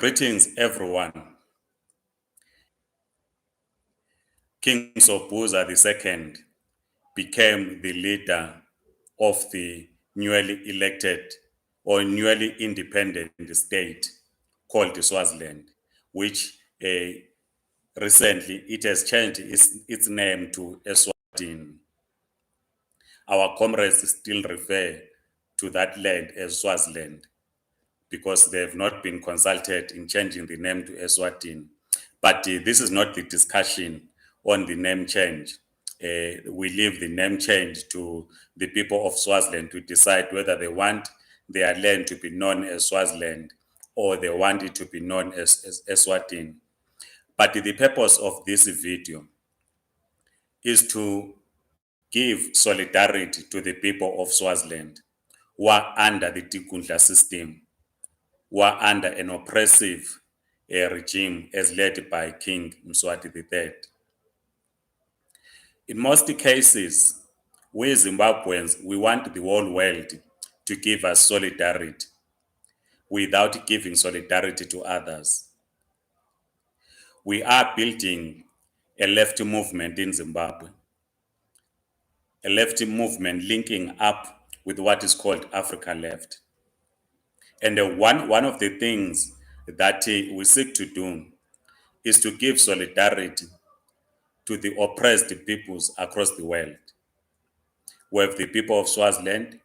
Greetings, everyone. King Sobhuza II became the leader of the newly elected or newly independent state called Swaziland, which recently it has changed its name to Eswatini. Our comrades still refer to that land as Swaziland because they have not been consulted in changing the name to Eswatini. But this is not the discussion on the name change. We leave the name change to the people of Swaziland to decide whether they want their land to be known as Swaziland or they want it to be known as Eswatini. But the purpose of this video is to give solidarity to the people of Swaziland who are under the Tikundla system, who are under an oppressive regime as led by King Mswati III. In most cases, we Zimbabweans, we want the whole world to give us solidarity without giving solidarity to others. We are building a left movement in Zimbabwe, a left movement linking up with what is called Africa Left. And one of the things that we seek to do is to give solidarity to the oppressed peoples across the world. We have the people of Swaziland,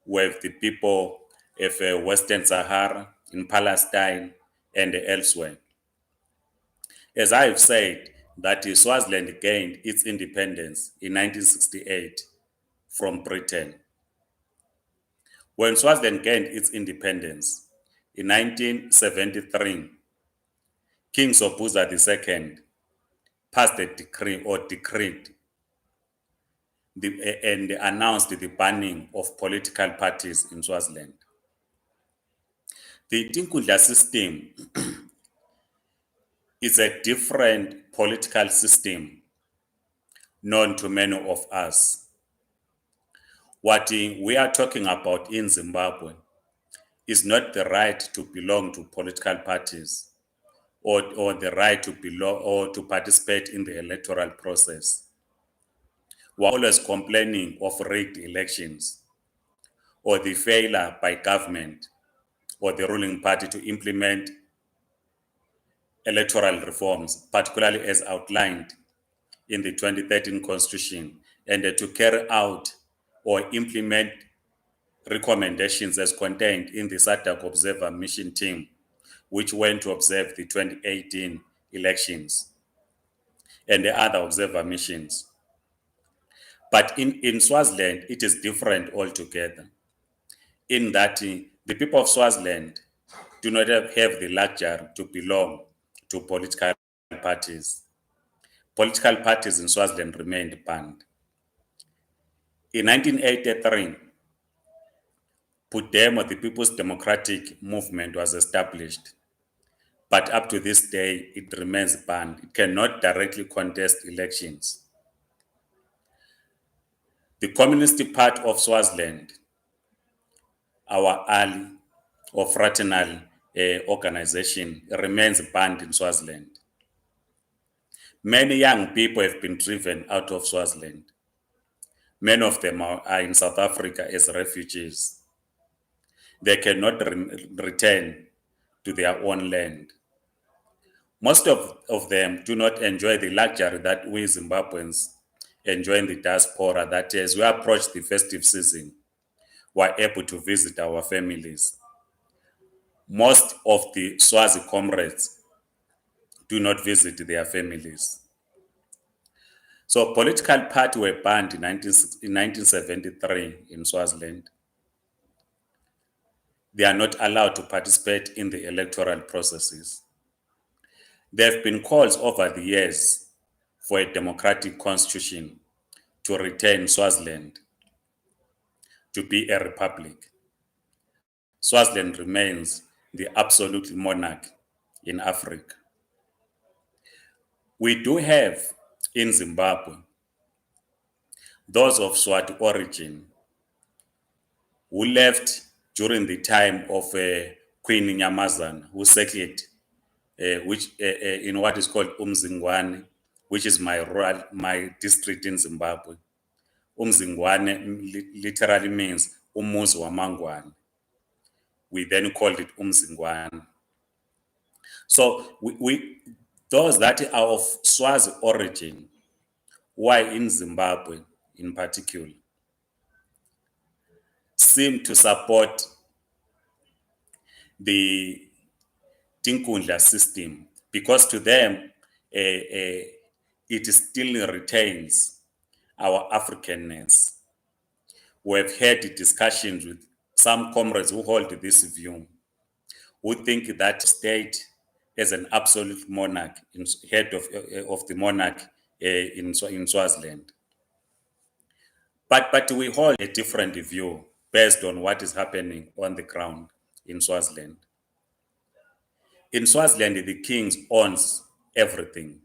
we have the people of Western Sahara, in Palestine, and elsewhere. As I've said, that Swaziland gained its independence in 1968 from Britain. When Swaziland gained its independence in 1973, King Sobhuza II passed a decree or decreed and announced the banning of political parties in Swaziland. The Tinkundla system is a different political system known to many of us. What we are talking about in Zimbabwe is not the right to belong to political parties or the right to belong or to participate in the electoral process. We're always complaining of rigged elections or the failure by government or the ruling party to implement electoral reforms, particularly as outlined in the 2013 Constitution, and to carry out or implement recommendations as contained in the SADC Observer Mission Team, which went to observe the 2018 elections and the other observer missions. But in Swaziland, it is different altogether, in that the people of Swaziland do not have the luxury to belong to political parties. Political parties in Swaziland remained banned. In 1983, Pudemo, the People's Democratic Movement, was established. But up to this day, it remains banned. It cannot directly contest elections. The Communist Party of Swaziland, our ally or fraternal organization, remains banned in Swaziland. Many young people have been driven out of Swaziland. Many of them are in South Africa as refugees. They cannot return to their own land. Most of them do not enjoy the luxury that we Zimbabweans enjoy in the diaspora, that as we approach the festive season, we're able to visit our families. Most of the Swazi comrades do not visit their families. So political parties were banned in 1973 in Swaziland. They are not allowed to participate in the electoral processes. There have been calls over the years for a democratic constitution to return Swaziland to be a republic. Swaziland remains the absolute monarch in Africa. We do have in Zimbabwe those of Swati origin who left during the time of Queen Nyamazana, who settled which in what is called Umzingwane, which is my district in Zimbabwe. Umzingwane literally means umuzi wamangwane. We then called it Umzingwane. So those that are of Swazi origin, why in Zimbabwe in particular, seem to support the Tinkundla system because to them it still retains our Africanness. We have had discussions with some comrades who hold this view, who think that state as an absolute monarch, head of the monarch in Swaziland. But we hold a different view based on what is happening on the ground in Swaziland. In Swaziland, the king owns everything: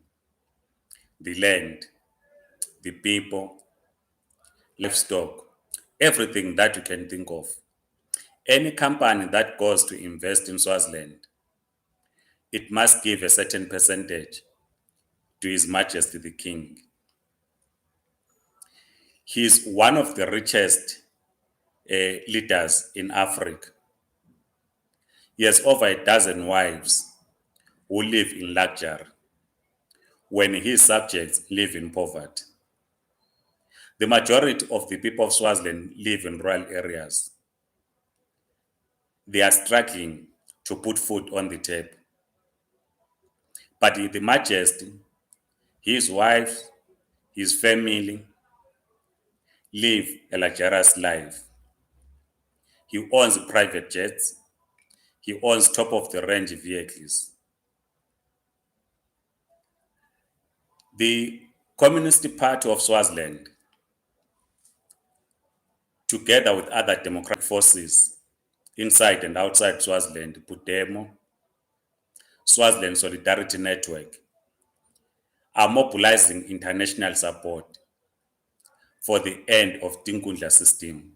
the land, the people, livestock, everything that you can think of. Any company that goes to invest in Swaziland, it must give a certain percentage to His Majesty the King. He is one of the richest leaders in Africa. He has over a dozen wives who live in luxury when his subjects live in poverty. The majority of the people of Swaziland live in rural areas. They are struggling to put food on the table. But the Majesty, his wife, his family live a luxurious life. He owns private jets. He owns top of the range vehicles. The Communist Party of Swaziland, together with other democratic forces inside and outside Swaziland, Pudemo, Swaziland Solidarity Network, are mobilizing international support for the end of Tinkundla system.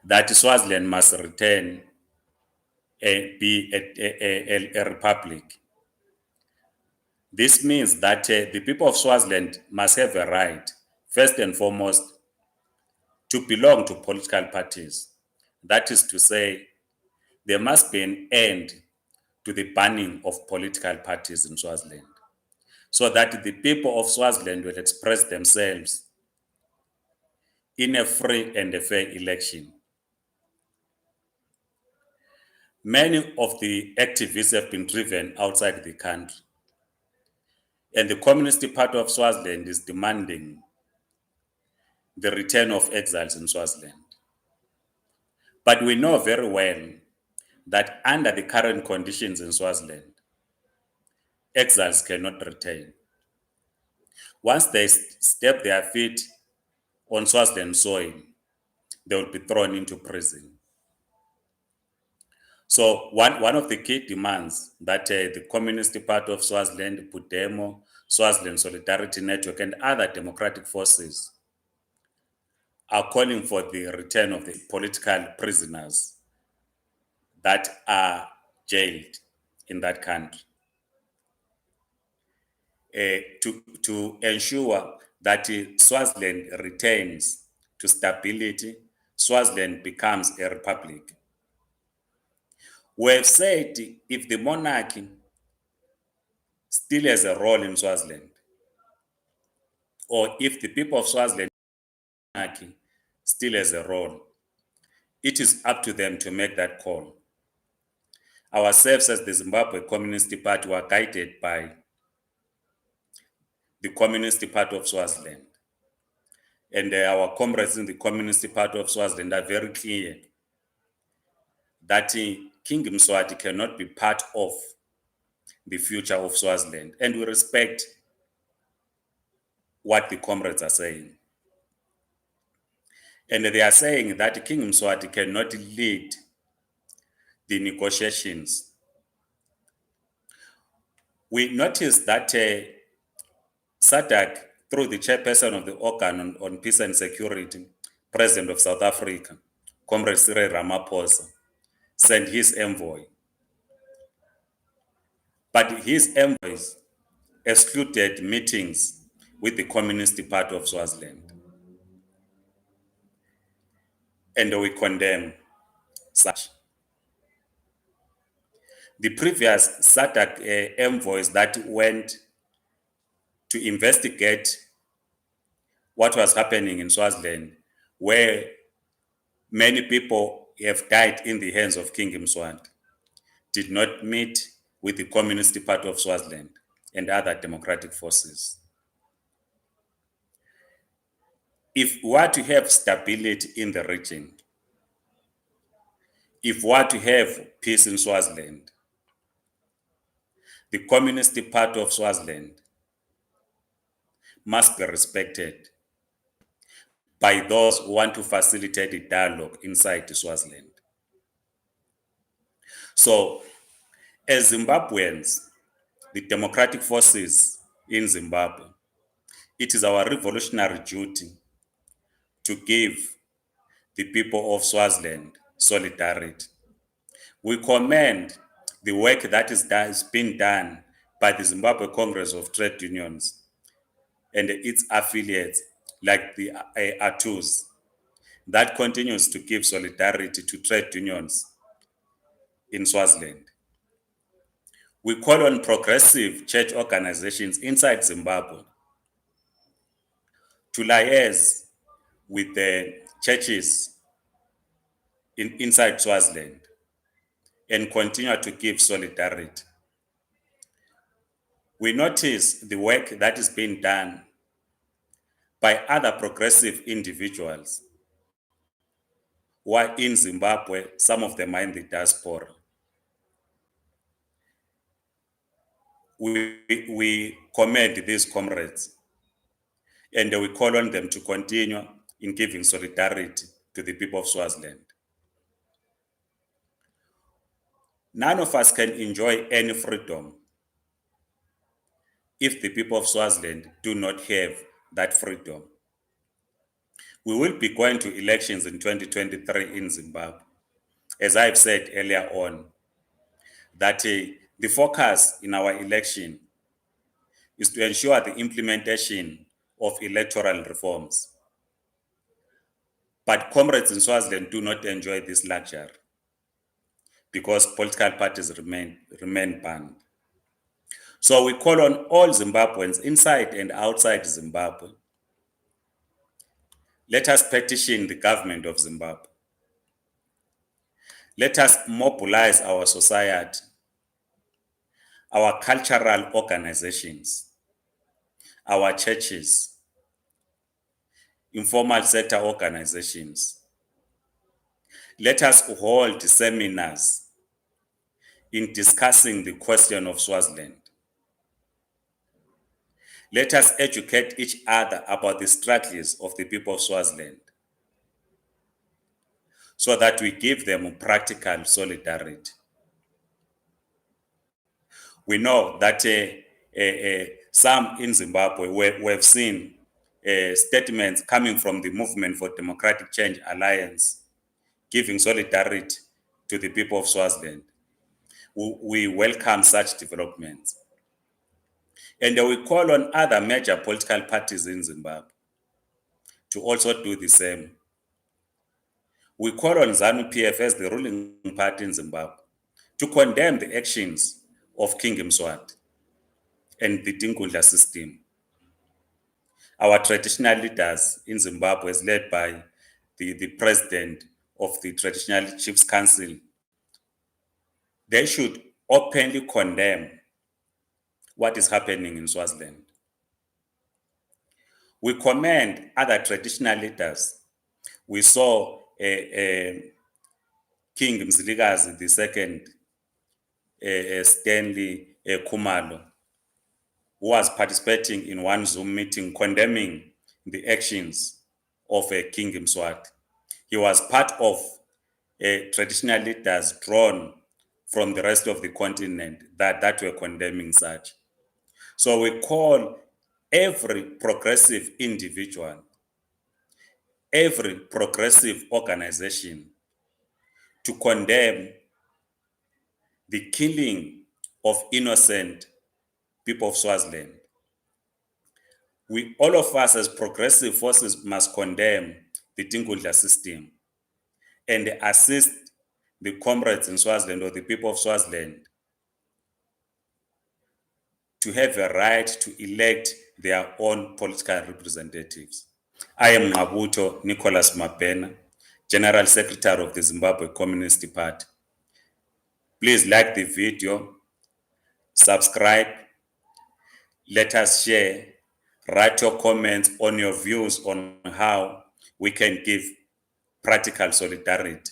That Swaziland must return be a republic. This means that the people of Swaziland must have a right, first and foremost, to belong to political parties. That is to say, there must be an end to the banning of political parties in Swaziland, so that the people of Swaziland will express themselves in a free and a fair election. Many of the activists have been driven outside the country, and the Communist Party of Swaziland is demanding the return of exiles in Swaziland. But we know very well that under the current conditions in Swaziland, exiles cannot return. Once they step their feet on Swaziland soil, they will be thrown into prison. So one of the key demands that the Communist Party of Swaziland, Pudemo, Swaziland Solidarity Network, and other democratic forces are calling for the return of the political prisoners that are jailed in that country, to ensure that Swaziland retains to stability, Swaziland becomes a republic. We have said if the monarchy still has a role in Swaziland, or if the people of Swaziland monarchy still has a role, it is up to them to make that call. Ourselves as the Zimbabwe Communist Party were guided by the Communist Party of Swaziland. And our comrades in the Communist Party of Swaziland are very clear that King Mswati cannot be part of the future of Swaziland. And we respect what the comrades are saying. And they are saying that King Mswati cannot lead the negotiations. We noticed that SADC, through the chairperson of the organ on peace and security, President of South Africa, Comrade Cyril Ramaphosa, sent his envoy, but his envoys excluded meetings with the Communist Party of Swaziland, and we condemn such. The previous SADC envoys that went to investigate what was happening in Swaziland, where many people have died in the hands of King Mswati, did not meet with the Communist Party of Swaziland and other democratic forces. If we are to have stability in the region, if we are to have peace in Swaziland, the Communist Party of Swaziland must be respected by those who want to facilitate the dialogue inside Swaziland. So, as Zimbabweans, the democratic forces in Zimbabwe, it is our revolutionary duty to give the people of Swaziland solidarity. We commend the work that is being done by the Zimbabwe Congress of Trade Unions and its affiliates like the ATUs that continues to give solidarity to trade unions in Swaziland. We call on progressive church organizations inside Zimbabwe to liaise with the churches inside Swaziland and continue to give solidarity. We notice the work that is being done by other progressive individuals who are in Zimbabwe, some of them are in the diaspora. We commend these comrades and we call on them to continue in giving solidarity to the people of Swaziland. None of us can enjoy any freedom if the people of Swaziland do not have that freedom. We will be going to elections in 2023 in Zimbabwe. As I've said earlier on, that the focus in our election is to ensure the implementation of electoral reforms. But comrades in Swaziland do not enjoy this luxury because political parties remain banned. So we call on all Zimbabweans inside and outside Zimbabwe. Let us petition the government of Zimbabwe. Let us mobilize our society, our cultural organizations, our churches, informal sector organizations. Let us hold seminars in discussing the question of Swaziland. Let us educate each other about the struggles of the people of Swaziland so that we give them practical solidarity. We know that some in Zimbabwe we have seen statements coming from the Movement for Democratic Change Alliance giving solidarity to the people of Swaziland. We welcome such developments. And we call on other major political parties in Zimbabwe to also do the same. We call on ZANU-PF as the ruling party in Zimbabwe to condemn the actions of King Mswati and the Tinkundla system. Our traditional leaders in Zimbabwe is led by the president of the Traditional Chiefs Council. They should openly condemn what is happening in Swaziland. We commend other traditional leaders. We saw King Mzilikazi II, Stanley Khumalo, who was participating in one Zoom meeting condemning the actions of King Mswati. He was part of traditional leaders drawn from the rest of the continent that were condemning such. So we call every progressive individual, every progressive organization to condemn the killing of innocent people of Swaziland. All of us as progressive forces must condemn the Tinkundla system and assist the comrades in Swaziland or the people of Swaziland to have a right to elect their own political representatives. I am Ngabuto Nicholas Mapena, General Secretary of the Zimbabwe Communist Party. Please like the video, subscribe, let us share, write your comments on your views on how we can give practical solidarity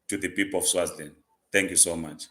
to the people of Swaziland. Thank you so much.